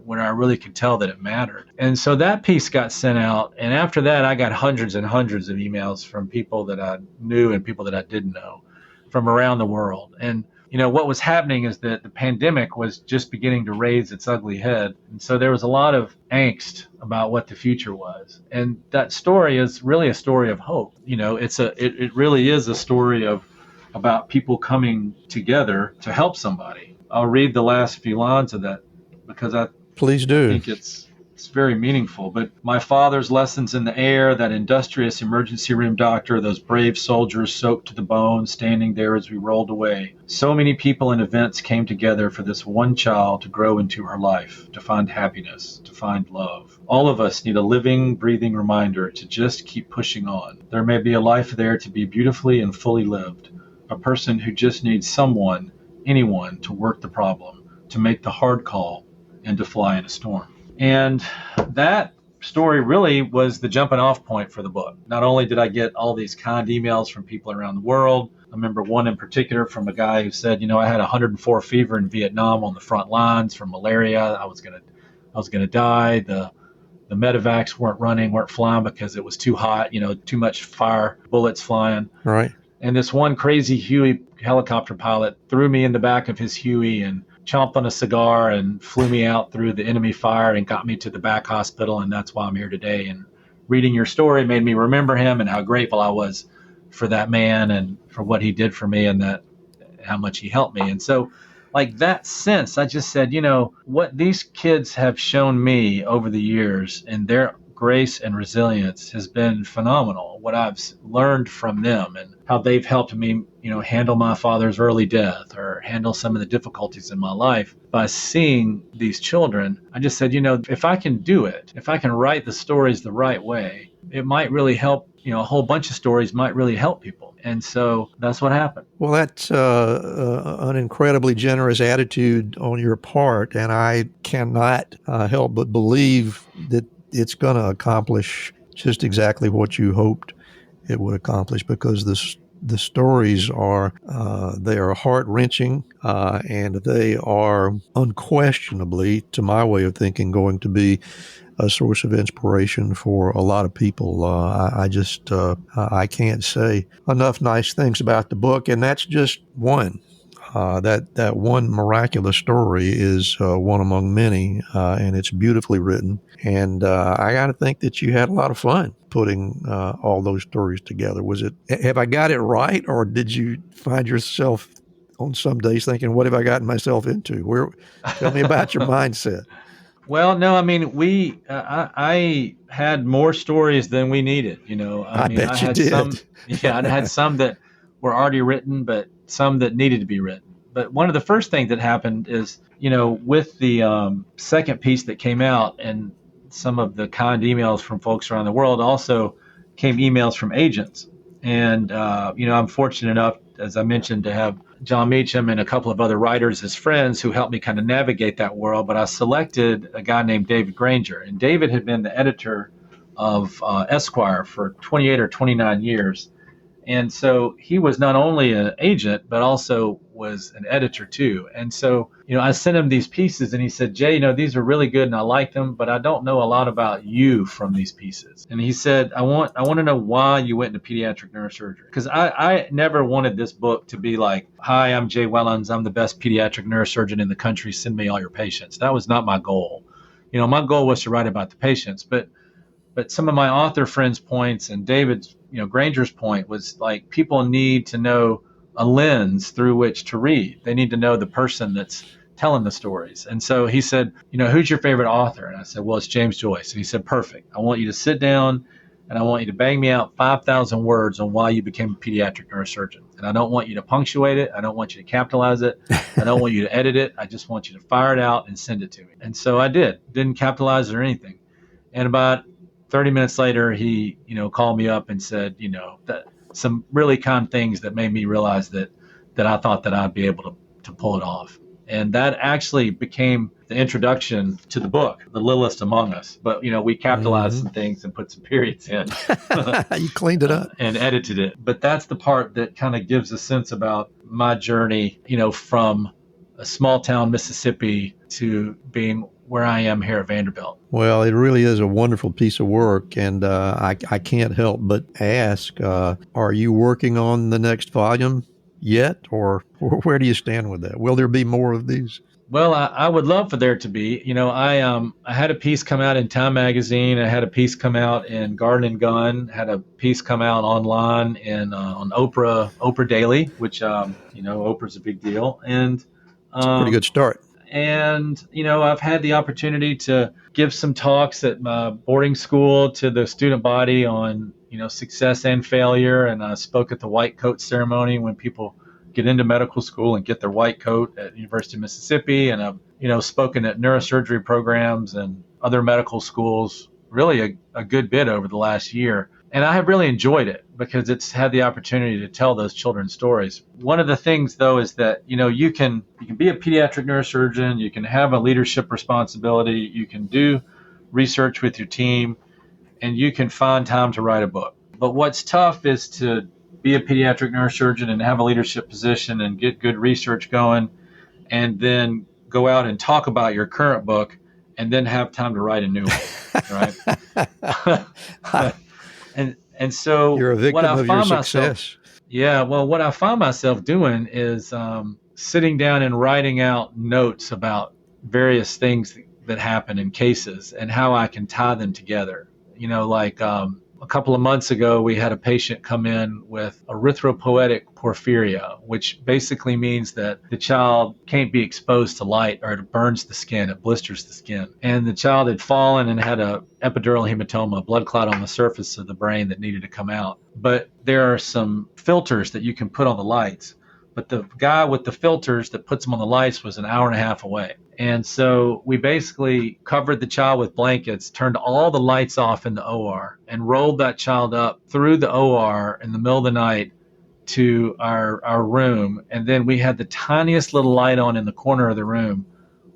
when I really could tell that it mattered. And so that piece got sent out. And after that, I got hundreds and hundreds of emails from people that I knew and people that I didn't know from around the world. And what was happening is that the pandemic was just beginning to raise its ugly head. And so there was a lot of angst about what the future was. And that story is really a story of hope. It really is a story about people coming together to help somebody. I'll read the last few lines of that because I Please do. think it's very meaningful. But my father's lessons in the air, that industrious emergency room doctor, those brave soldiers soaked to the bone, standing there as we rolled away. So many people and events came together for this one child to grow into her life, to find happiness, to find love. All of us need a living, breathing reminder to just keep pushing on. There may be a life there to be beautifully and fully lived. A person who just needs someone, anyone, to work the problem, to make the hard call, and to fly in a storm. And that story really was the jumping off point for the book. Not only did I get all these kind emails from people around the world, I remember one in particular from a guy who said, I had 104 fever in Vietnam on the front lines from malaria. I was gonna die. The medevacs weren't flying because it was too hot, too much fire, bullets flying. Right. And this one crazy Huey helicopter pilot threw me in the back of his Huey and chomped on a cigar and flew me out through the enemy fire and got me to the back hospital. And that's why I'm here today. And reading your story made me remember him and how grateful I was for that man and for what he did for me and how much he helped me. And so that sense, I just said, what these kids have shown me over the years and their grace and resilience has been phenomenal. What I've learned from them and how they've helped me, handle my father's early death or handle some of the difficulties in my life. By seeing these children, I just said, if I can do it, if I can write the stories the right way, it might really help, a whole bunch of stories might really help people. And so that's what happened. Well, that's an incredibly generous attitude on your part, and I cannot help but believe that it's going to accomplish just exactly what you hoped it would accomplish, because the stories are they are heart-wrenching and they are unquestionably, to my way of thinking, going to be a source of inspiration for a lot of people. I can't say enough nice things about the book, and that's just one. That one miraculous story is one among many, and it's beautifully written. And I got to think that you had a lot of fun putting all those stories together. Have I got it right, or did you find yourself on some days thinking, "What have I gotten myself into?" Tell me about your mindset. Well, no, I mean, I had more stories than we needed. I bet you did. I had some that were already written, but some that needed to be written. But one of the first things that happened is, with the second piece that came out, and some of the kind emails from folks around the world, also came emails from agents. And, I'm fortunate enough, as I mentioned, to have John Meacham and a couple of other writers as friends who helped me kind of navigate that world. But I selected a guy named David Granger. And David had been the editor of Esquire for 28 or 29 years. And so he was not only an agent, but also was an editor too. And so, I sent him these pieces and he said, "Jay, these are really good and I like them, but I don't know a lot about you from these pieces." And he said, I want to know why you went into pediatric neurosurgery. Because I never wanted this book to be like, "Hi, I'm Jay Wellons. I'm the best pediatric neurosurgeon in the country. Send me all your patients." That was not my goal. My goal was to write about the patients, but some of my author friends' points and David's, Granger's point was like, people need to know a lens through which to read. They need to know the person that's telling the stories. And so he said, "Who's your favorite author?" And I said, "Well, it's James Joyce." And he said, "Perfect. I want you to sit down and I want you to bang me out 5,000 words on why you became a pediatric neurosurgeon. And I don't want you to punctuate it. I don't want you to capitalize it. I don't want you to edit it. I just want you to fire it out and send it to me." And so I didn't capitalize it or anything. And about 30 minutes later, he, called me up and said, that some really kind things that made me realize that I thought that I'd be able to pull it off. And that actually became the introduction to the book, The Littlest Among Us. But, we capitalized some things and put some periods in. You cleaned it up. And edited it. But that's the part that kind of gives a sense about my journey, from a small town, Mississippi, to being where I am here at Vanderbilt. Well, it really is a wonderful piece of work, and I can't help but ask, are you working on the next volume yet, or where do you stand with that? Will there be more of these? Well, I would love for there to be. I had a piece come out in Time Magazine. I had a piece come out in Garden and Gun. Had a piece come out online and on Oprah Daily, which Oprah's a big deal, and it's a pretty good start. And, I've had the opportunity to give some talks at my boarding school to the student body on, success and failure. And I spoke at the white coat ceremony when people get into medical school and get their white coat at University of Mississippi. And I've, spoken at neurosurgery programs and other medical schools, really a good bit over the last year. And I have really enjoyed it because it's had the opportunity to tell those children's stories. One of the things, though, is that, you can be a pediatric neurosurgeon, you can have a leadership responsibility, you can do research with your team, and you can find time to write a book. But what's tough is to be a pediatric neurosurgeon and have a leadership position and get good research going, and then go out and talk about your current book, and then have time to write a new one, right? And so you're a victim of your success. What I find myself doing is sitting down and writing out notes about various things that happen in cases and how I can tie them together. A couple of months ago, we had a patient come in with erythropoietic porphyria, which basically means that the child can't be exposed to light or it burns the skin, it blisters the skin. And the child had fallen and had a epidural hematoma, a blood clot on the surface of the brain that needed to come out. But there are some filters that you can put on the lights. But the guy with the filters that puts them on the lights was an hour and a half away. And so we basically covered the child with blankets, turned all the lights off in the OR, and rolled that child up through the OR in the middle of the night to our room. And then we had the tiniest little light on in the corner of the room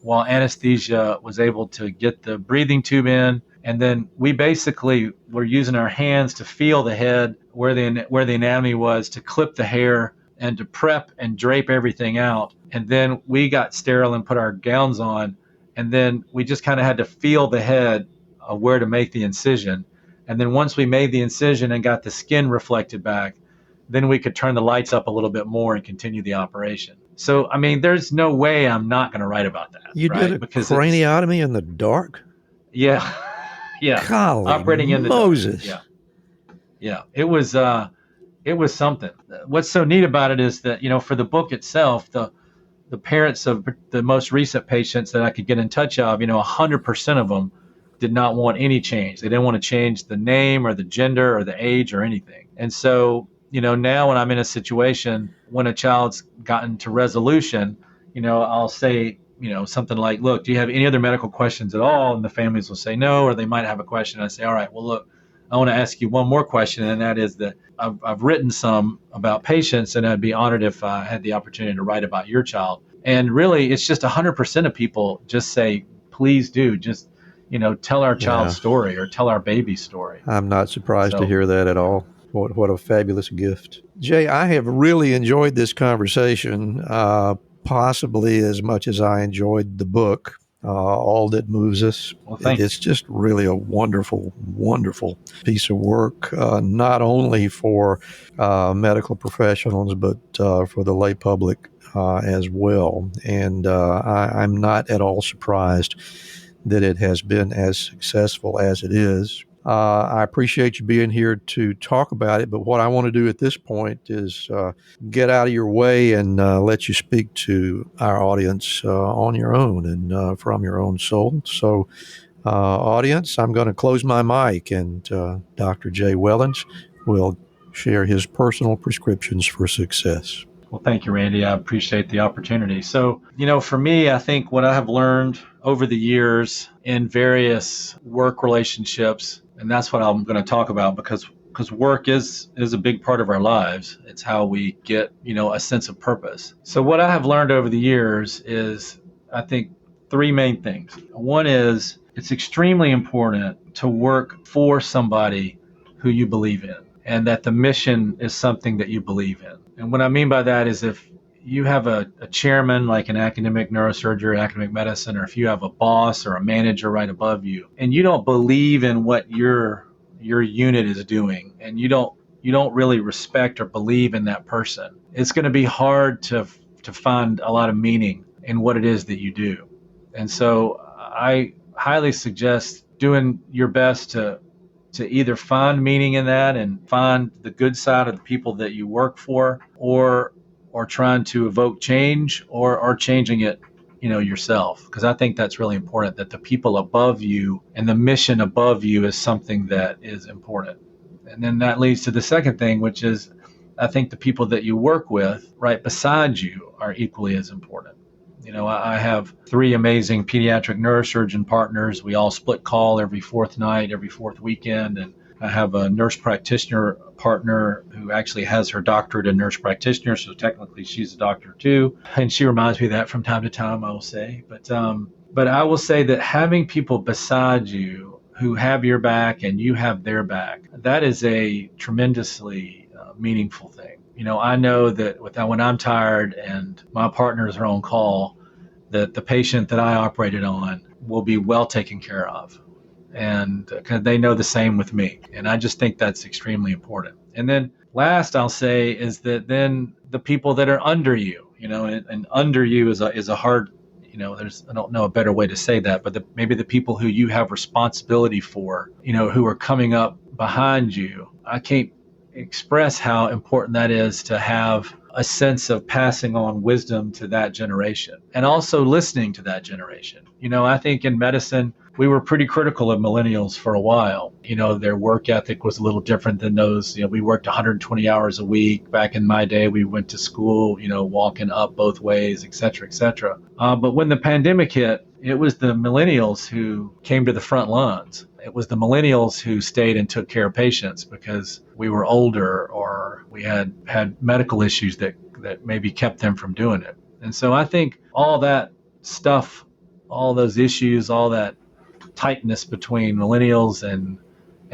while anesthesia was able to get the breathing tube in. And then we basically were using our hands to feel the head, where the anatomy was, to clip the hair, and to prep and drape everything out. And then we got sterile and put our gowns on. And then we just kind of had to feel the head where to make the incision. And then once we made the incision and got the skin reflected back, then we could turn the lights up a little bit more and continue the operation. So, I mean, there's no way I'm not going to write about that. You did a craniotomy in the dark? Yeah. Yeah. Golly, operating in the Moses. Dark. Yeah. It was something. What's so neat about it is that, for the book itself, the parents of the most recent patients that I could get in touch of, 100% of them did not want any change. They didn't want to change the name or the gender or the age or anything. And so, now when I'm in a situation when a child's gotten to resolution, I'll say, something like, look, do you have any other medical questions at all? And the families will say no, or they might have a question. I say, all right, well, look, I want to ask you one more question, and that is that I've written some about patients, and I'd be honored if I had the opportunity to write about your child. And really, it's just 100% of people just say, please do, just, tell our child's story or tell our baby's story. I'm not surprised to hear that at all. What a fabulous gift. Jay, I have really enjoyed this conversation, possibly as much as I enjoyed the book, All That Moves Us. Well, thanks. It's just really a wonderful, wonderful piece of work, not only for medical professionals, but for the lay public as well. And I'm not at all surprised that it has been as successful as it is. I appreciate you being here to talk about it, but what I want to do at this point is get out of your way and let you speak to our audience on your own and from your own soul. So, audience, I'm going to close my mic, and Dr. Jay Wellons will share his personal prescriptions for success. Well, thank you, Randy. I appreciate the opportunity. So, for me, I think what I have learned over the years in various work relationships, and that's what I'm going to talk about because work is a big part of our lives. It's how we get, a sense of purpose. So what I have learned over the years is, I think, three main things. One is it's extremely important to work for somebody who you believe in, and that the mission is something that you believe in. And what I mean by that is if you have a chairman like an academic neurosurgery or academic medicine, or if you have a boss or a manager right above you, and you don't believe in what your unit is doing, and you don't really respect or believe in that person, it's going to be hard to find a lot of meaning in what it is that you do. And so I highly suggest doing your best to either find meaning in that and find the good side of the people that you work for, or trying to evoke change or changing it, yourself. Because I think that's really important, that the people above you and the mission above you is something that is important. And then that leads to the second thing, which is I think the people that you work with right beside you are equally as important. I have 3 amazing pediatric neurosurgeon partners. We all split call every 4th night, every 4th weekend. And I have a nurse practitioner partner who actually has her doctorate in nurse practitioner. So technically she's a doctor too. And she reminds me of that from time to time, I will say. But I will say that having people beside you who have your back and you have their back, that is a tremendously meaningful thing. I know that when I'm tired and my partners are on call, that the patient that I operated on will be well taken care of. And they know the same with me. And I just think that's extremely important. And then last I'll say is that then the people that are under you, and under you is a hard, I don't know a better way to say that, but maybe the people who you have responsibility for, who are coming up behind you. I can't express how important that is to have a sense of passing on wisdom to that generation and also listening to that generation. I think in medicine, we were pretty critical of millennials for a while. Their work ethic was a little different than those. We worked 120 hours a week. Back in my day, we went to school, walking up both ways, et cetera, et cetera. But when the pandemic hit, it was the millennials who came to the front lines. It was the millennials who stayed and took care of patients because we were older or we had medical issues that maybe kept them from doing it. And so I think all that stuff, all those issues, all that tightness between millennials and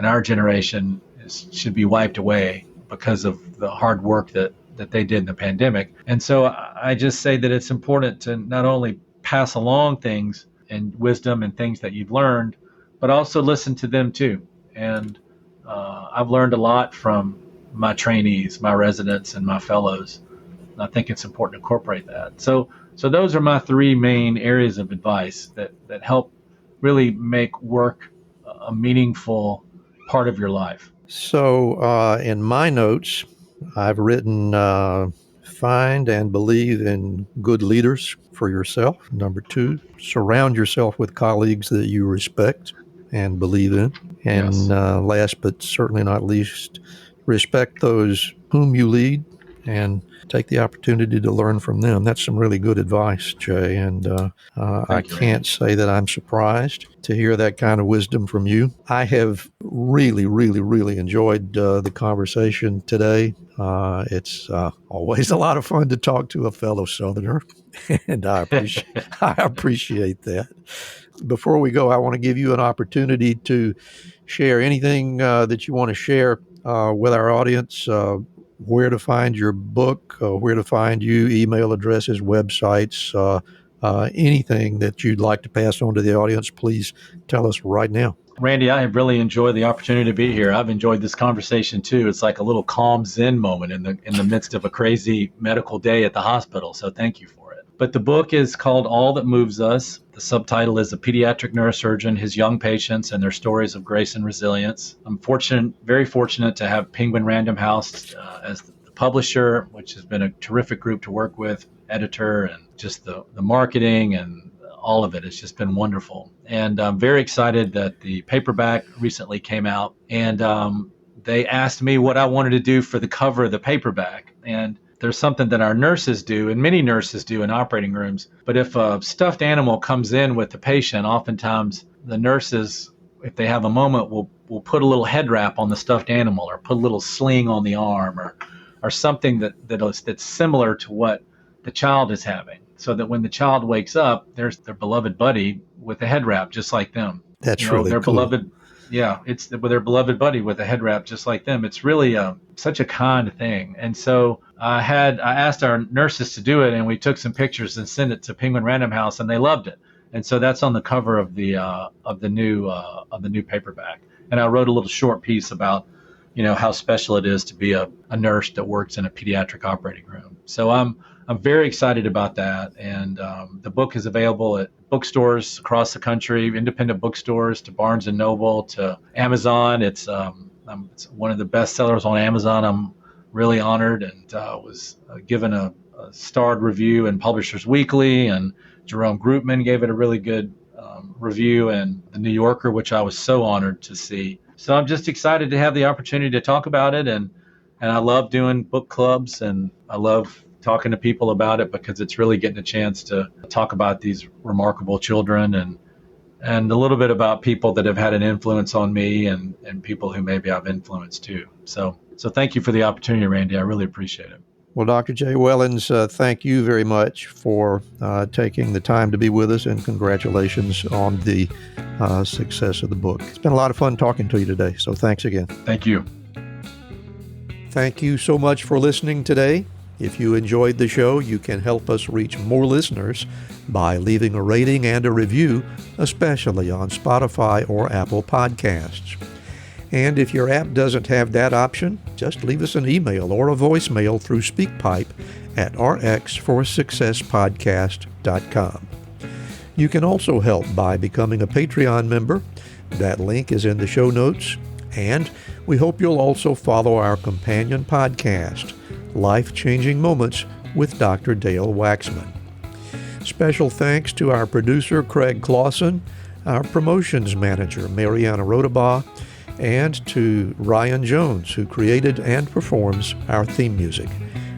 our generation should be wiped away because of the hard work that they did in the pandemic. And so I just say that it's important to not only pass along things and wisdom and things that you've learned, but also listen to them too. And I've learned a lot from my trainees, my residents, and my fellows. And I think it's important to incorporate that. So those are my three main areas of advice that help really make work a meaningful part of your life. So in my notes, I've written find and believe in good leaders for yourself. Number 2, surround yourself with colleagues that you respect and believe in. And Yes. Last but certainly not least, respect those whom you lead and take the opportunity to learn from them. That's some really good advice, Jay. And I can't say that I'm surprised to hear that kind of wisdom from you. I have really, really, really enjoyed the conversation today. It's always a lot of fun to talk to a fellow Southerner, and I appreciate that. Before we go, I want to give you an opportunity to share anything that you want to share with our audience, where to find your book, where to find you, email addresses, websites, anything that you'd like to pass on to the audience. Please tell us right now. Randy, I have really enjoyed the opportunity to be here. I've enjoyed this conversation too. It's like a little calm Zen moment in the midst of a crazy medical day at the hospital. So thank you for it. But the book is called All That Moves Us. The subtitle is A Pediatric Neurosurgeon, His Young Patients, and Their Stories of Grace and Resilience. I'm very fortunate to have Penguin Random House as the publisher, which has been a terrific group to work with, editor, and just the marketing and all of it. It's just been wonderful. And I'm very excited that the paperback recently came out, and they asked me what I wanted to do for the cover of the paperback. And there's something that our nurses do, and many nurses do in operating rooms. But if a stuffed animal comes in with the patient, oftentimes the nurses, if they have a moment, will put a little head wrap on the stuffed animal, or put a little sling on the arm, or something that's similar to what the child is having, so that when the child wakes up, there's their beloved buddy with a head wrap just like them. That's really their cool. Beloved. Yeah, it's their beloved buddy with a head wrap just like them. It's really such a kind thing. And so I asked our nurses to do it, and we took some pictures and sent it to Penguin Random House, and they loved it. And so that's on the cover of the new paperback. And I wrote a little short piece about how special it is to be a nurse that works in a pediatric operating room. So I'm very excited about that. And the book is available at bookstores across the country, independent bookstores, to Barnes & Noble, to Amazon. It's one of the best sellers on Amazon. I'm really honored, and was given a starred review in Publishers Weekly, and Jerome Groupman gave it a really good review in The New Yorker, which I was so honored to see. So I'm just excited to have the opportunity to talk about it, and I love doing book clubs, and I love talking to people about it, because it's really getting a chance to talk about these remarkable children, and a little bit about people that have had an influence on me, and people who maybe I've influenced too. So thank you for the opportunity, Randy. I really appreciate it. Well, Dr. Jay Wellons, thank you very much for taking the time to be with us, and congratulations on the success of the book. It's been a lot of fun talking to you today, so thanks again. Thank you. Thank you so much for listening today. If you enjoyed the show, you can help us reach more listeners by leaving a rating and a review, especially on Spotify or Apple Podcasts. And if your app doesn't have that option, just leave us an email or a voicemail through SpeakPipe at rxforsuccesspodcast.com. You can also help by becoming a Patreon member. That link is in the show notes. And we hope you'll also follow our companion podcast, Life-Changing Moments with Dr. Dale Waxman. Special thanks to our producer, Craig Clausen, our promotions manager, Mariana Rodabaugh, and to Ryan Jones, who created and performs our theme music.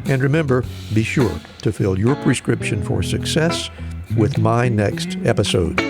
And remember, be sure to fill your prescription for success with my next episode.